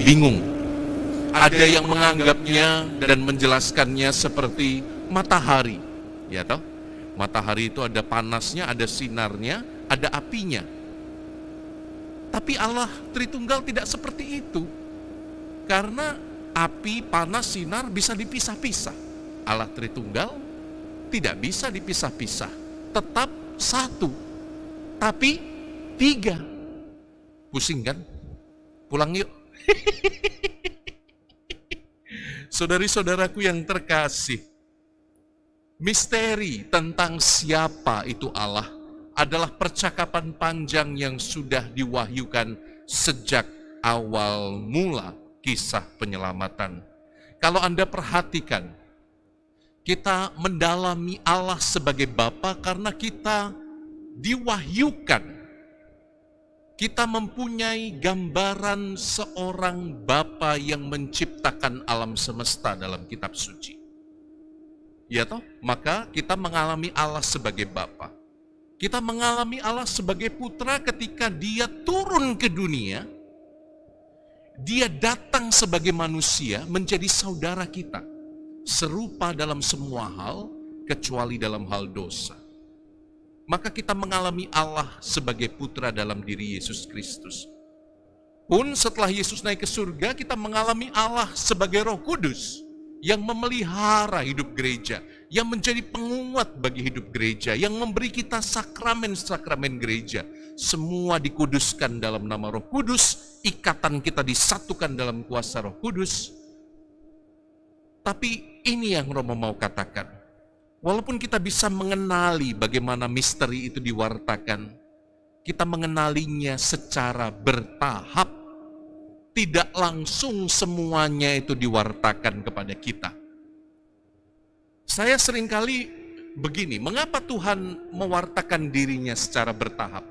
bingung. Ada yang menganggapnya dan menjelaskannya seperti matahari, ya toh? Matahari itu ada panasnya, ada sinarnya, ada apinya. Tapi Allah Tritunggal tidak seperti itu. Karena api, panas, sinar bisa dipisah-pisah. Allah Tritunggal tidak bisa dipisah-pisah. Tetap satu. Tapi tiga. Pusing kan? Pulang yuk. Saudari-saudaraku yang terkasih, misteri tentang siapa itu Allah adalah percakapan panjang yang sudah diwahyukan sejak awal mula kisah penyelamatan. Kalau Anda perhatikan, kita mendalami Allah sebagai Bapa karena kita diwahyukan. Kita mempunyai gambaran seorang Bapa yang menciptakan alam semesta dalam kitab suci. Ya toh? Maka kita mengalami Allah sebagai Bapa. Kita mengalami Allah sebagai putra ketika dia turun ke dunia. Dia datang sebagai manusia menjadi saudara kita. Serupa dalam semua hal, kecuali dalam hal dosa. Maka kita mengalami Allah sebagai putra dalam diri Yesus Kristus. Pun setelah Yesus naik ke surga, kita mengalami Allah sebagai Roh Kudus yang memelihara hidup gereja, yang menjadi penguat bagi hidup gereja, yang memberi kita sakramen-sakramen gereja. Semua dikuduskan dalam nama Roh Kudus, ikatan kita disatukan dalam kuasa Roh Kudus. Tapi ini yang Romo mau katakan. Walaupun kita bisa mengenali bagaimana misteri itu diwartakan, kita mengenalinya secara bertahap. Tidak langsung semuanya itu diwartakan kepada kita. Saya seringkali begini, mengapa Tuhan mewartakan dirinya secara bertahap?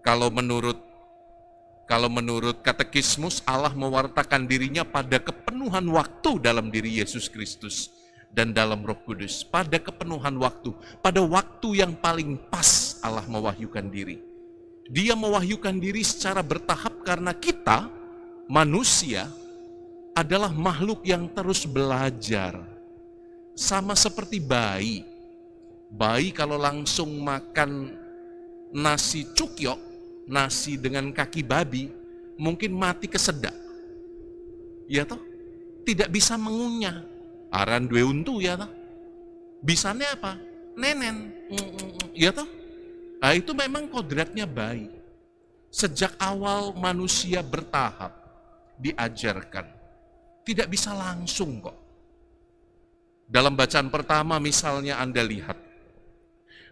Kalau menurut katekismus, Allah mewartakan dirinya pada kepenuhan waktu dalam diri Yesus Kristus dan dalam Roh Kudus, pada kepenuhan waktu, pada waktu yang paling pas Allah mewahyukan diri. Dia mewahyukan diri secara bertahap karena kita, manusia, adalah makhluk yang terus belajar. Sama seperti bayi. Bayi kalau langsung makan nasi cukyok, nasi dengan kaki babi, mungkin mati kesedak. Ya toh? Tidak bisa mengunyah. Aran dua untu ya toh. Bisanya apa? Nenen. Ya toh? Nah, itu memang kodratnya bayi. Sejak awal manusia bertahap diajarkan. Tidak bisa langsung kok. Dalam bacaan pertama misalnya Anda lihat.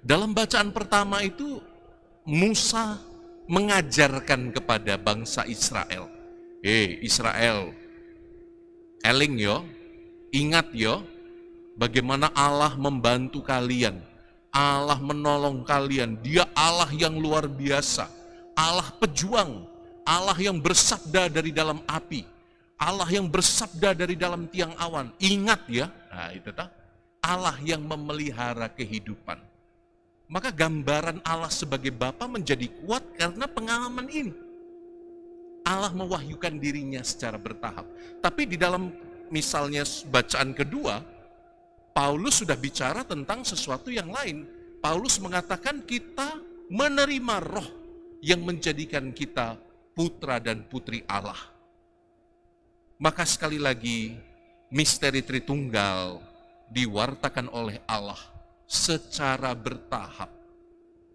Dalam bacaan pertama itu Musa mengajarkan kepada bangsa Israel. Israel, eling yo. Ingat yo, bagaimana Allah membantu kalian, Allah menolong kalian, Dia Allah yang luar biasa, Allah pejuang, Allah yang bersabda dari dalam api, Allah yang bersabda dari dalam tiang awan. Ingat ya, nah itu tak, Allah yang memelihara kehidupan. Maka gambaran Allah sebagai Bapa menjadi kuat karena pengalaman ini. Allah mewahyukan dirinya secara bertahap. Tapi di dalam misalnya bacaan kedua, Paulus sudah bicara tentang sesuatu yang lain. Paulus mengatakan kita menerima roh yang menjadikan kita putra dan putri Allah. Maka sekali lagi, misteri Tritunggal diwartakan oleh Allah secara bertahap.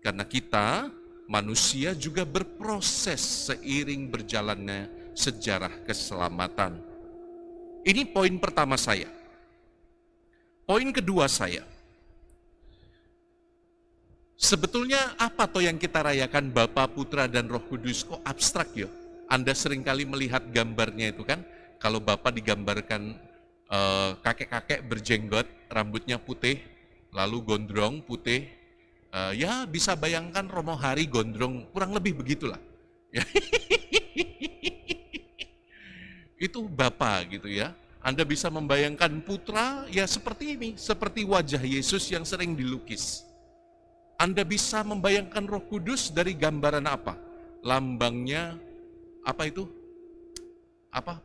Karena kita, manusia juga berproses seiring berjalannya sejarah keselamatan. Ini poin pertama saya. Poin kedua saya. Sebetulnya apa toh yang kita rayakan Bapa, Putra, dan Roh Kudus? Kok abstrak ya? Anda seringkali melihat gambarnya itu kan. Kalau Bapa digambarkan kakek-kakek berjenggot, rambutnya putih, lalu gondrong putih. Ya bisa bayangkan Romo Hari gondrong, kurang lebih begitulah. Itu Bapa gitu ya. Anda bisa membayangkan putra ya seperti ini, seperti wajah Yesus yang sering dilukis. Anda bisa membayangkan Roh Kudus dari gambaran apa? Lambangnya apa itu? apa?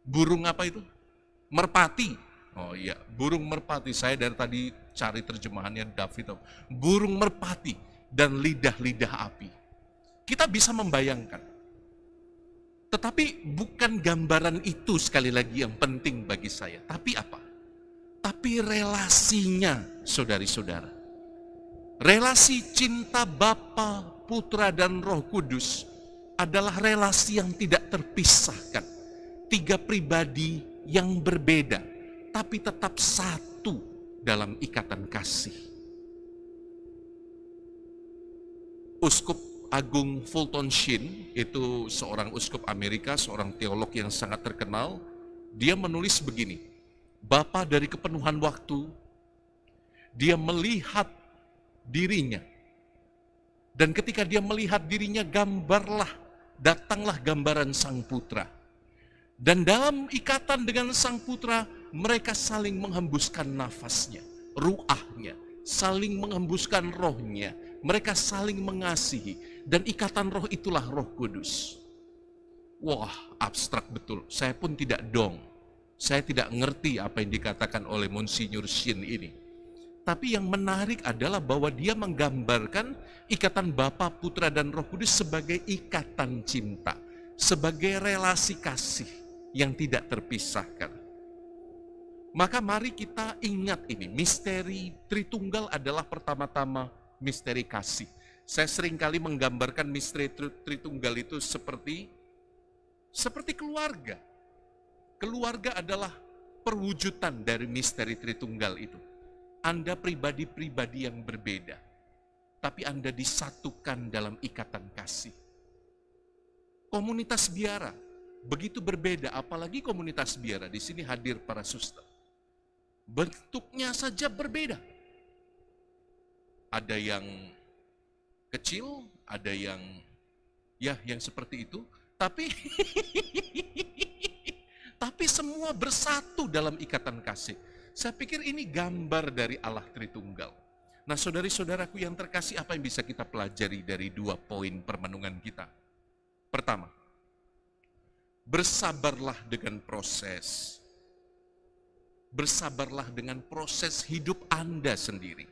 Burung apa itu? Merpati. Oh iya, burung merpati. Saya dari tadi cari terjemahannya David. Burung merpati dan lidah-lidah api. Kita bisa membayangkan. Tetapi bukan gambaran itu sekali lagi yang penting bagi saya. Tapi apa? Tapi relasinya, saudari-saudara. Relasi cinta Bapa, Putra, dan Roh Kudus adalah relasi yang tidak terpisahkan. Tiga pribadi yang berbeda, tapi tetap satu dalam ikatan kasih. Uskup Agung Fulton Sheen, itu seorang uskup Amerika, seorang teolog yang sangat terkenal. Dia menulis begini, Bapa dari kepenuhan waktu, dia melihat dirinya. Dan ketika dia melihat dirinya, datanglah gambaran Sang Putra. Dan dalam ikatan dengan Sang Putra, mereka saling menghembuskan nafasnya, ruahnya, saling menghembuskan rohnya. Mereka saling mengasihi. Dan ikatan roh itulah Roh Kudus. Wah, abstrak betul. Saya pun tidak dong. Saya tidak ngerti apa yang dikatakan oleh Monsinyur Sheen ini. Tapi yang menarik adalah bahwa dia menggambarkan ikatan Bapa, Putra, dan Roh Kudus sebagai ikatan cinta. Sebagai relasi kasih yang tidak terpisahkan. Maka mari kita ingat ini, misteri Tritunggal adalah pertama-tama misteri kasih. Saya seringkali menggambarkan misteri Tritunggal itu seperti keluarga. Keluarga adalah perwujudan dari misteri Tritunggal itu. Anda pribadi-pribadi yang berbeda, tapi Anda disatukan dalam ikatan kasih. Komunitas biara begitu berbeda, apalagi komunitas biara. Di sini hadir para suster. Bentuknya saja berbeda. Ada yang kecil, ada yang seperti itu, tapi tapi semua bersatu dalam ikatan kasih. Saya pikir ini gambar dari Allah Tritunggal. Nah, saudari-saudaraku yang terkasih, apa yang bisa kita pelajari dari 2 poin permenungan kita? Pertama, bersabarlah dengan proses. Bersabarlah dengan proses hidup Anda sendiri.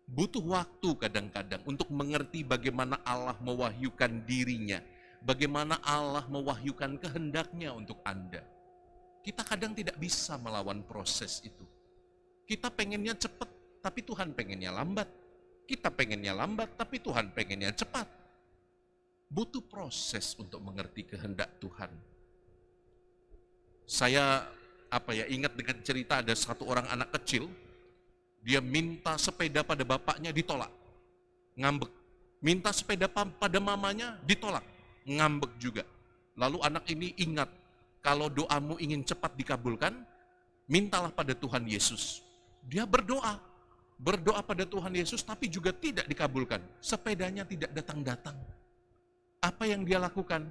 Butuh waktu kadang-kadang untuk mengerti bagaimana Allah mewahyukan dirinya, bagaimana Allah mewahyukan kehendaknya untuk Anda. Kita kadang tidak bisa melawan proses itu. Kita pengennya cepat, tapi Tuhan pengennya lambat. Kita pengennya lambat, tapi Tuhan pengennya cepat. Butuh proses untuk mengerti kehendak Tuhan. Saya ingat dengan cerita ada satu orang anak kecil, dia minta sepeda pada bapaknya, ditolak, ngambek. Minta sepeda pada mamanya, ditolak, ngambek juga. Lalu anak ini ingat, kalau doamu ingin cepat dikabulkan, mintalah pada Tuhan Yesus. Dia berdoa pada Tuhan Yesus, tapi juga tidak dikabulkan. Sepedanya tidak datang-datang. Apa yang dia lakukan?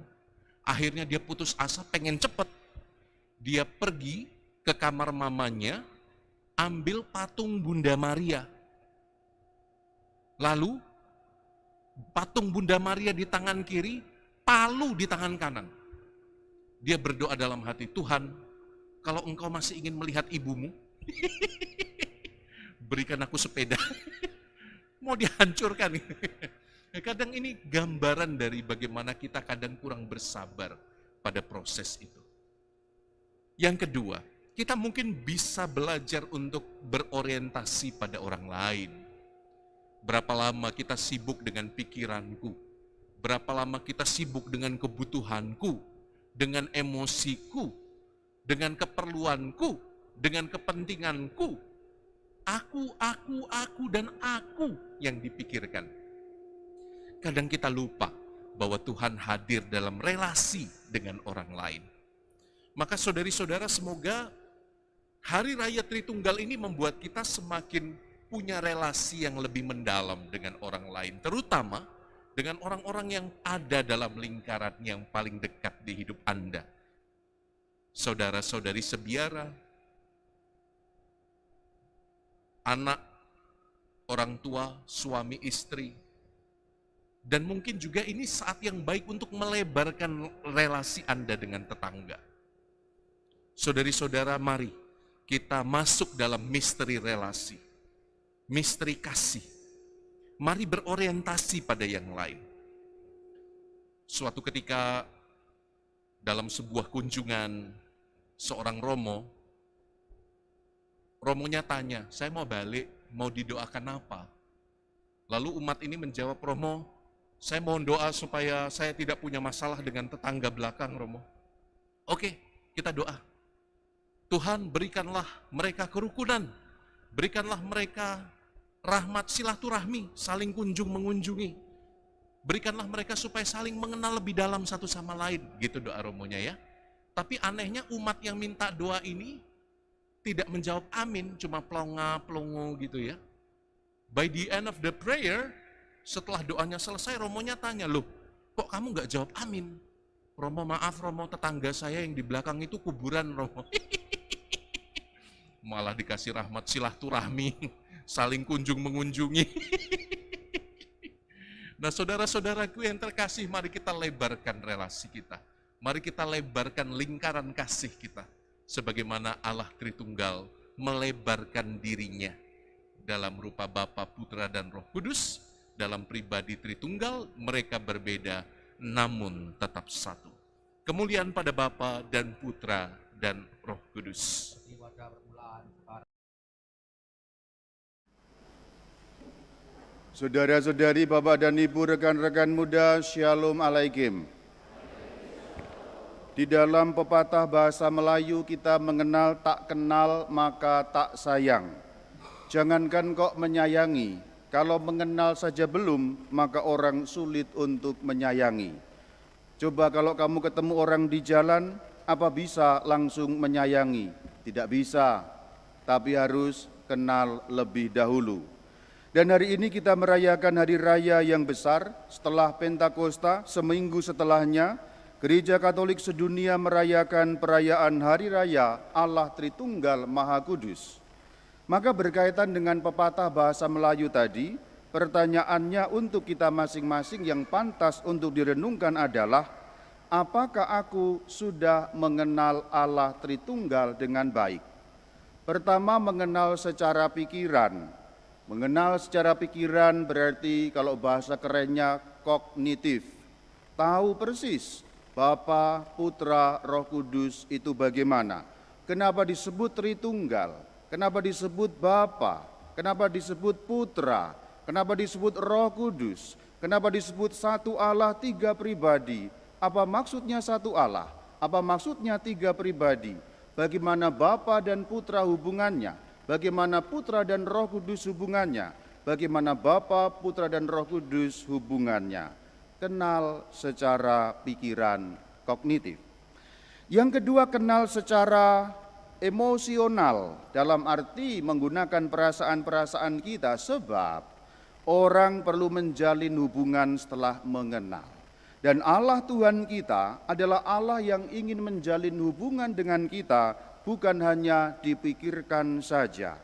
Akhirnya dia putus asa, pengen cepat. Dia pergi ke kamar mamanya, ambil patung Bunda Maria. Lalu, patung Bunda Maria di tangan kiri, palu di tangan kanan. Dia berdoa dalam hati, Tuhan, kalau engkau masih ingin melihat ibumu, berikan aku sepeda. Mau dihancurkan. Kadang ini gambaran dari bagaimana kita kadang kurang bersabar pada proses itu. Yang kedua, kita mungkin bisa belajar untuk berorientasi pada orang lain. Berapa lama kita sibuk dengan pikiranku? Berapa lama kita sibuk dengan kebutuhanku, dengan emosiku, dengan keperluanku, dengan kepentinganku? Aku, dan aku yang dipikirkan. Kadang kita lupa bahwa Tuhan hadir dalam relasi dengan orang lain. Maka saudari-saudara, semoga Hari Raya Tritunggal ini membuat kita semakin punya relasi yang lebih mendalam dengan orang lain, terutama dengan orang-orang yang ada dalam lingkaran yang paling dekat di hidup Anda. Saudara-saudari sebiara, anak, orang tua, suami, istri, Dan mungkin juga ini saat yang baik untuk melebarkan relasi Anda dengan tetangga. Saudari-saudara, mari kita masuk dalam misteri relasi, misteri kasih. Mari berorientasi pada yang lain. Suatu ketika dalam sebuah kunjungan seorang romonya tanya, saya mau balik, mau didoakan apa? Lalu umat ini menjawab, Romo, saya mohon doa supaya saya tidak punya masalah dengan tetangga belakang, Romo. Oke, kita doa. Tuhan, berikanlah mereka kerukunan, berikanlah mereka rahmat silaturahmi, saling kunjung mengunjungi. Berikanlah mereka supaya saling mengenal lebih dalam satu sama lain. Gitu doa romonya ya. Tapi anehnya umat yang minta doa ini tidak menjawab amin, cuma plongo gitu ya. By the end of the prayer, setelah doanya selesai, romonya tanya, loh kok kamu nggak jawab amin? Romo, maaf Romo, tetangga saya yang di belakang itu kuburan, Romo. Malah dikasih rahmat silaturahmi, saling kunjung mengunjungi. Nah, saudara-saudaraku yang terkasih, mari kita lebarkan relasi kita. Mari kita lebarkan lingkaran kasih kita. Sebagaimana Allah Tritunggal melebarkan dirinya dalam rupa Bapa, Putra, dan Roh Kudus. Dalam pribadi Tritunggal, mereka berbeda, namun tetap satu. Kemuliaan pada Bapa dan Putra dan Roh Kudus. Saudara-saudari, Bapak dan Ibu, rekan-rekan muda, Shalom Alaikum. Di dalam pepatah bahasa Melayu kita mengenal tak kenal maka tak sayang. Jangankan kok menyayangi, kalau mengenal saja belum, maka orang sulit untuk menyayangi. Coba kalau kamu ketemu orang di jalan, apa bisa langsung menyayangi? Tidak bisa, tapi harus kenal lebih dahulu. Dan hari ini kita merayakan hari raya yang besar. Setelah Pentakosta, seminggu setelahnya, Gereja Katolik sedunia merayakan perayaan Hari Raya Allah Tritunggal Maha Kudus. Maka berkaitan dengan pepatah bahasa Melayu tadi, pertanyaannya untuk kita masing-masing yang pantas untuk direnungkan adalah, apakah aku sudah mengenal Allah Tritunggal dengan baik? Pertama, mengenal secara pikiran. Mengenal secara pikiran berarti kalau bahasa kerennya kognitif. Tahu persis Bapa, Putra, Roh Kudus itu bagaimana. Kenapa disebut Tritunggal? Kenapa disebut Bapa? Kenapa disebut Putra? Kenapa disebut Roh Kudus? Kenapa disebut satu Allah tiga pribadi? Apa maksudnya satu Allah? Apa maksudnya tiga pribadi? Bagaimana Bapa dan Putra hubungannya? Bagaimana Putra dan Roh Kudus hubungannya? Bagaimana Bapa, Putra dan Roh Kudus hubungannya? Kenal secara pikiran kognitif. Yang kedua, kenal secara emosional, dalam arti menggunakan perasaan-perasaan kita, sebab orang perlu menjalin hubungan setelah mengenal. Dan Allah Tuhan kita adalah Allah yang ingin menjalin hubungan dengan kita, bukan hanya dipikirkan saja.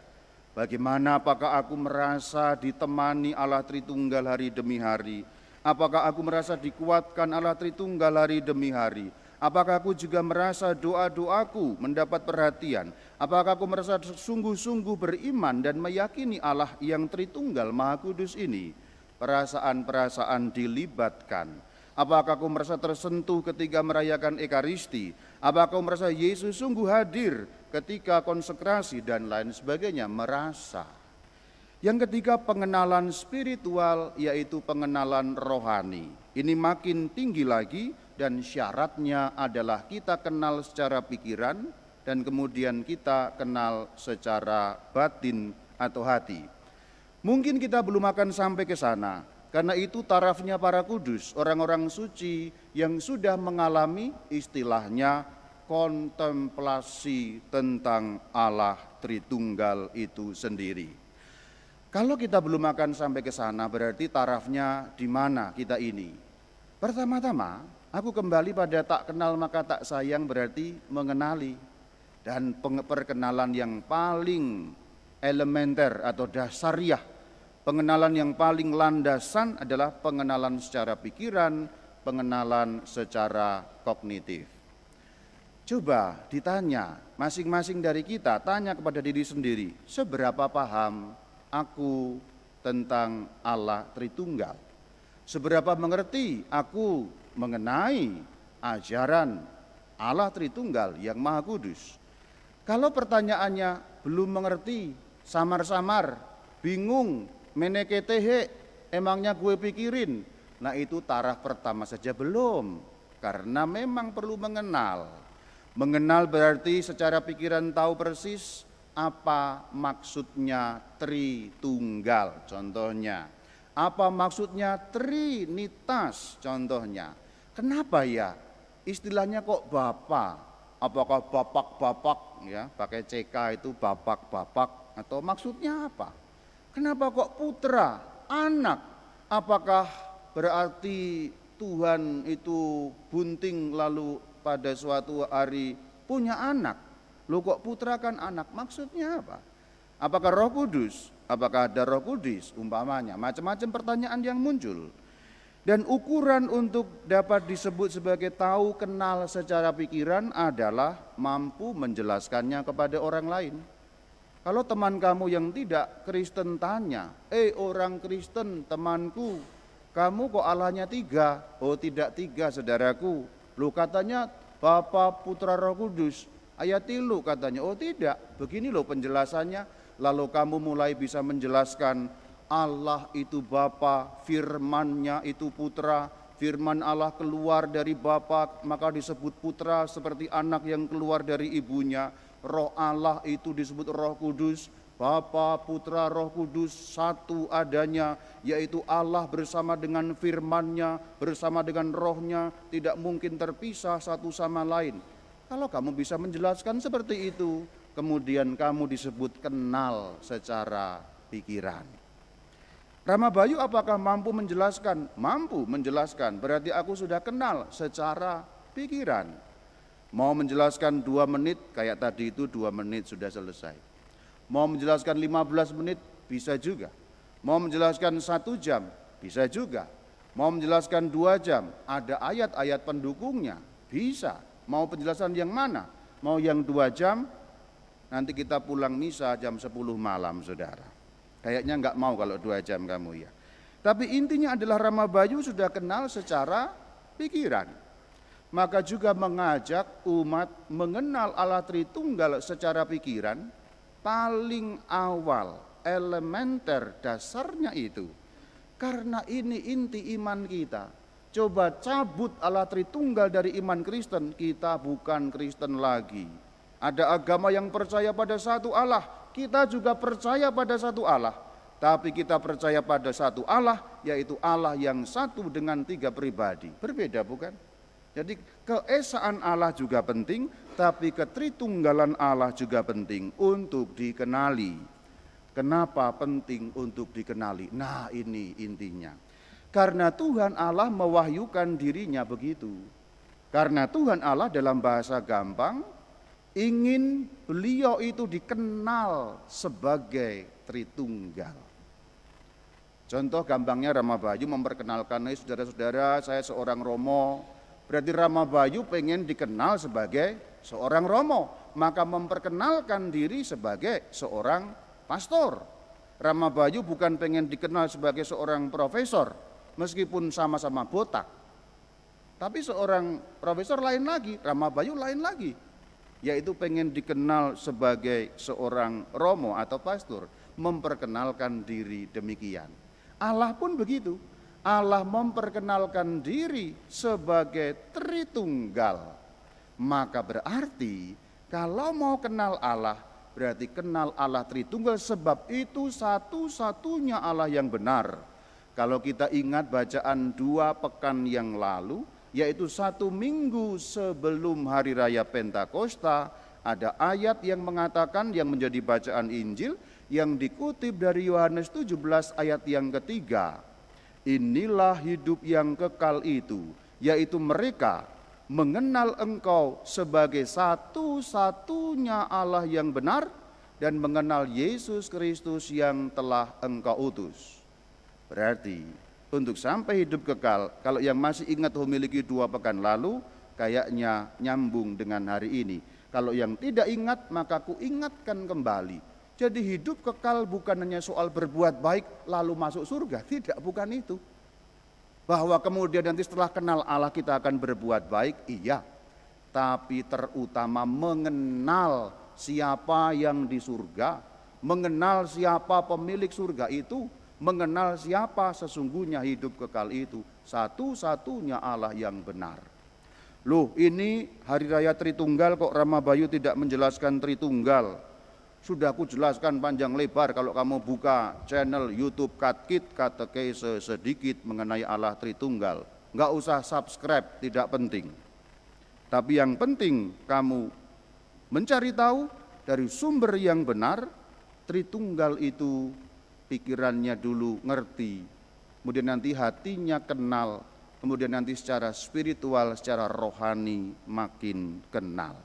Bagaimana, apakah aku merasa ditemani Allah Tritunggal hari demi hari? Apakah aku merasa dikuatkan Allah Tritunggal hari demi hari? Apakah aku juga merasa doa-doaku mendapat perhatian? Apakah aku merasa sungguh-sungguh beriman dan meyakini Allah yang Tritunggal Maha Kudus ini? Perasaan-perasaan dilibatkan. Apakah aku merasa tersentuh ketika merayakan Ekaristi? Apakah aku merasa Yesus sungguh hadir ketika konsekrasi dan lain sebagainya? Merasa. Yang ketiga, pengenalan spiritual, yaitu pengenalan rohani. Ini makin tinggi lagi dan syaratnya adalah kita kenal secara pikiran dan kemudian kita kenal secara batin atau hati. Mungkin kita belum akan sampai ke sana, karena itu tarafnya para kudus, orang-orang suci yang sudah mengalami istilahnya kontemplasi tentang Allah Tritunggal itu sendiri. Kalau kita belum akan sampai ke sana, berarti tarafnya di mana kita ini? Pertama-tama, aku kembali pada tak kenal maka tak sayang, berarti mengenali. Dan perkenalan yang paling elementer atau dasariah Pengenalan yang paling landasan adalah pengenalan secara pikiran, pengenalan secara kognitif. Coba ditanya, masing-masing dari kita tanya kepada diri sendiri, seberapa paham aku tentang Allah Tritunggal? Seberapa mengerti aku mengenai ajaran Allah Tritunggal yang Maha Kudus? Kalau pertanyaannya belum mengerti, samar-samar, bingung, meneketehe, emangnya gue pikirin, nah itu taraf pertama saja belum, karena memang perlu mengenal. Mengenal berarti secara pikiran tahu persis apa maksudnya Tritunggal, contohnya. Apa maksudnya Trinitas, contohnya. Kenapa ya istilahnya kok Bapa? Apakah bapak-bapak, ya, pakai CK itu bapak-bapak, atau maksudnya apa? Kenapa kok putra, anak? Apakah berarti Tuhan itu bunting lalu pada suatu hari punya anak? Loh kok putra kan anak, maksudnya apa? Apakah Roh Kudus? Apakah ada Roh Kudus? Umpamanya, macam-macam pertanyaan yang muncul. Dan ukuran untuk dapat disebut sebagai tahu kenal secara pikiran adalah mampu menjelaskannya kepada orang lain. Kalau teman kamu yang tidak Kristen tanya, orang Kristen temanku, kamu kok Allahnya 3? Oh tidak 3 saudaraku. Lu katanya Bapa, Putra, Roh Kudus. Ayat 3 katanya, oh tidak. Begini loh penjelasannya. Lalu kamu mulai bisa menjelaskan Allah itu Bapa, firman-Nya itu Putra. Firman Allah keluar dari Bapa, maka disebut Putra seperti anak yang keluar dari ibunya. Roh Allah itu disebut Roh Kudus. Bapa, Putra, Roh Kudus satu adanya, yaitu Allah bersama dengan firman-Nya, bersama dengan rohnya, tidak mungkin terpisah satu sama lain. Kalau kamu bisa menjelaskan seperti itu, kemudian kamu disebut kenal secara pikiran. Rama Bayu apakah mampu menjelaskan? Mampu menjelaskan, berarti aku sudah kenal secara pikiran. Mau menjelaskan 2 menit, kayak tadi itu 2 menit sudah selesai. Mau menjelaskan 15 menit, bisa juga. Mau menjelaskan 1 jam, bisa juga. Mau menjelaskan 2 jam, ada ayat-ayat pendukungnya, bisa. Mau penjelasan yang mana? Mau yang 2 jam, nanti kita pulang misa jam 10 malam, saudara. Kayaknya enggak mau kalau 2 jam kamu ya. Tapi intinya adalah Rama Bayu sudah kenal secara pikiran. Maka juga mengajak umat mengenal Allah Tritunggal secara pikiran. Paling awal, elementer, dasarnya itu. Karena ini inti iman kita. Coba cabut Allah Tritunggal dari iman Kristen, kita bukan Kristen lagi. Ada agama yang percaya pada satu Allah, kita juga percaya pada satu Allah. Tapi kita percaya pada satu Allah, yaitu Allah yang satu dengan 3 pribadi. Berbeda bukan? Jadi keesaan Allah juga penting, tapi ketritunggalan Allah juga penting untuk dikenali. Kenapa penting untuk dikenali? Nah ini intinya. Karena Tuhan Allah mewahyukan dirinya begitu. Karena Tuhan Allah dalam bahasa gampang, ingin beliau itu dikenal sebagai Tritunggal. Contoh gampangnya Rama Bayu memperkenalkan, saudara-saudara saya seorang Romo. Berarti Rama Bayu pengen dikenal sebagai seorang Romo, maka memperkenalkan diri sebagai seorang pastor. Rama Bayu bukan pengen dikenal sebagai seorang profesor, meskipun sama-sama botak. Tapi seorang profesor lain lagi, Rama Bayu lain lagi, yaitu pengen dikenal sebagai seorang Romo atau pastor, memperkenalkan diri demikian. Allah pun begitu. Allah memperkenalkan diri sebagai Tritunggal. Maka berarti kalau mau kenal Allah, berarti kenal Allah Tritunggal, sebab itu satu-satunya Allah yang benar. Kalau kita ingat bacaan 2 pekan yang lalu, yaitu 1 minggu sebelum hari raya Pentakosta, ada ayat yang mengatakan, yang menjadi bacaan Injil, yang dikutip dari Yohanes 17 ayat yang ketiga. Inilah hidup yang kekal itu, yaitu mereka mengenal Engkau sebagai satu-satunya Allah yang benar dan mengenal Yesus Kristus yang telah Engkau utus. Berarti untuk sampai hidup kekal, kalau yang masih ingat homili 2 pekan lalu, kayaknya nyambung dengan hari ini. Kalau yang tidak ingat, maka ku ingatkan kembali. Jadi hidup kekal bukan hanya soal berbuat baik lalu masuk surga, tidak, bukan itu. Bahwa kemudian nanti setelah kenal Allah kita akan berbuat baik, iya. Tapi terutama mengenal siapa yang di surga, mengenal siapa pemilik surga itu, mengenal siapa sesungguhnya hidup kekal itu, satu-satunya Allah yang benar. Loh, ini hari raya Tritunggal kok Rama Bayu tidak menjelaskan Tritunggal? Sudah aku jelaskan panjang lebar kalau kamu buka channel YouTube Katkit Katekese sedikit mengenai Allah Tritunggal. Enggak usah subscribe, tidak penting. Tapi yang penting kamu mencari tahu dari sumber yang benar. Tritunggal itu pikirannya dulu ngerti, kemudian nanti hatinya kenal, kemudian nanti secara spiritual, secara rohani makin kenal.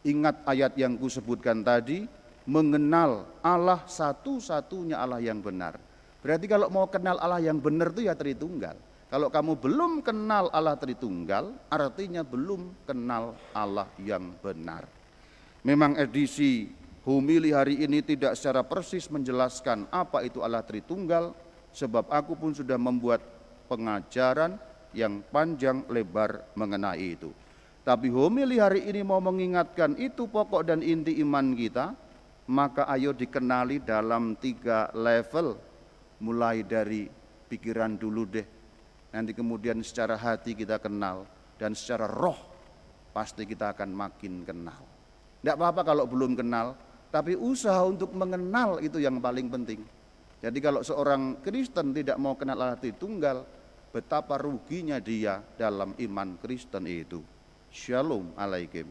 Ingat ayat yang kusebutkan tadi, mengenal Allah satu-satunya Allah yang benar. Berarti kalau mau kenal Allah yang benar itu ya Tritunggal. Kalau kamu belum kenal Allah Tritunggal, artinya belum kenal Allah yang benar. Memang edisi homili hari ini tidak secara persis menjelaskan apa itu Allah Tritunggal, sebab aku pun sudah membuat pengajaran yang panjang lebar mengenai itu. Tapi homili hari ini mau mengingatkan itu pokok dan inti iman kita. Maka ayo dikenali dalam 3 level, mulai dari pikiran dulu deh, nanti kemudian secara hati kita kenal, dan secara roh pasti kita akan makin kenal. Tidak apa-apa kalau belum kenal, tapi usaha untuk mengenal itu yang paling penting. Jadi kalau seorang Kristen tidak mau kenal Allah Tritunggal, betapa ruginya dia dalam iman Kristen itu. Shalom alaikum.